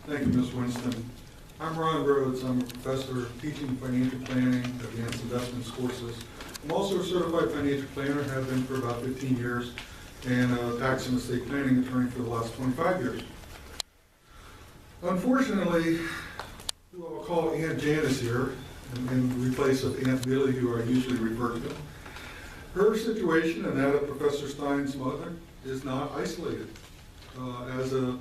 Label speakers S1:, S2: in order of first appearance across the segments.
S1: Thank you, Ms. Winston. I'm Ron Rhoades. I'm a professor teaching financial planning, advanced investments courses. I'm also a certified financial planner, have been for about 15 years, and a tax and estate planning attorney for the last 25 years. Unfortunately, who I'll call Aunt Janice here, in place of Aunt Billy, who I usually refer to. Her situation and that of Professor Stein's mother is not isolated. As a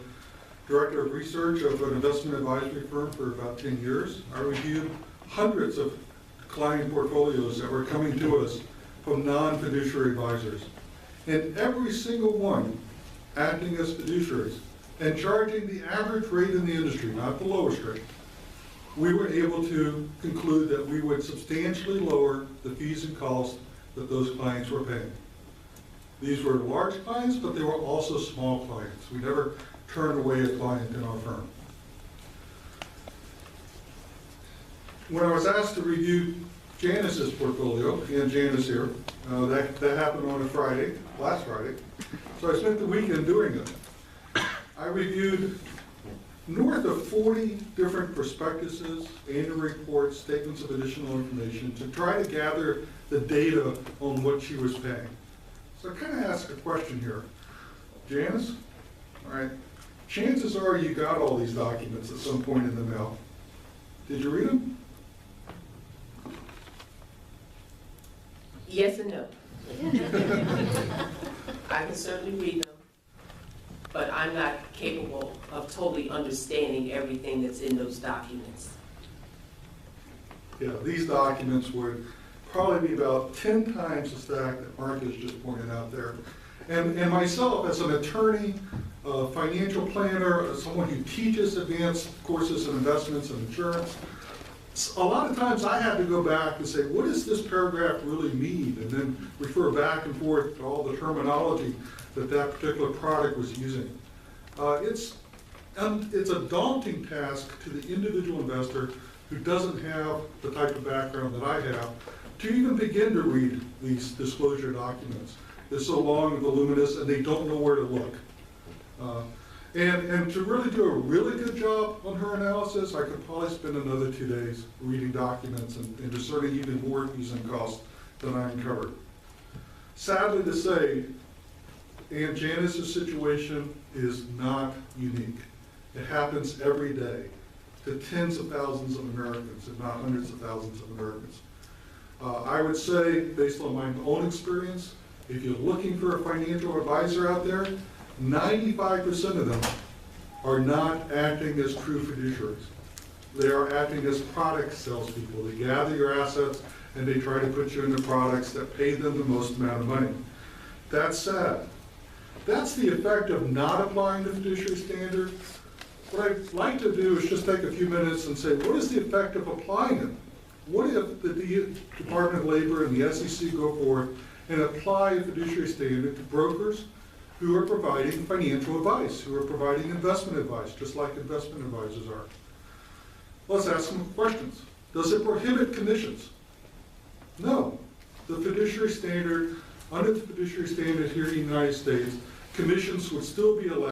S1: director of research of an investment advisory firm for about 10 years, I reviewed hundreds of client portfolios that were coming to us from non-fiduciary advisors. And every single one acting as fiduciaries and charging the average rate in the industry, not the lowest rate, we were able to conclude that we would substantially lower the fees and costs that those clients were paying. These were large clients, but they were also small clients. We never turned away a client in our firm. When I was asked to review Janice's portfolio, and Janice here, that happened on a Friday, last Friday, so I spent the weekend doing it. I reviewed north of 40 different prospectuses, annual reports, statements of additional information to try to gather the data on what she was paying. So I kind of ask a question here. Janice, all right, chances are you got all these documents at some point in the mail. Did you read them?
S2: Yes and no. I can certainly read them, but I'm not capable of totally understanding everything that's in those documents.
S1: Yeah, these documents would probably be about 10 times the stack that Mark has just pointed out there. And myself, as an attorney, financial planner, someone who teaches advanced courses in investments and insurance, a lot of times I had to go back and say, what does this paragraph really mean? And then refer back and forth to all the terminology that that particular product was using. It's a daunting task to the individual investor who doesn't have the type of background that I have to even begin to read these disclosure documents. They're so long and voluminous and they don't know where to look. And to really do a really good job on her analysis, I could probably spend another 2 days reading documents and discerning even more fees and costs than I uncovered. Sadly to say, Aunt Janice's situation is not unique. It happens every day to tens of thousands of Americans, if not hundreds of thousands of Americans. I would say, based on my own experience, if you're looking for a financial advisor out there, 95% of them are not acting as true fiduciaries. They are acting as product salespeople. They gather your assets and they try to put you into products that pay them the most amount of money. That's sad. That's the effect of not applying the fiduciary standard. What I'd like to do is just take a few minutes and say, what is the effect of applying it? What if the Department of Labor and the SEC go forward and apply a fiduciary standard to brokers who are providing financial advice, who are providing investment advice, just like investment advisors are? Let's ask some questions. Does it prohibit commissions? No. The fiduciary standard, under the fiduciary standard here in the United States, commissions would still be allowed.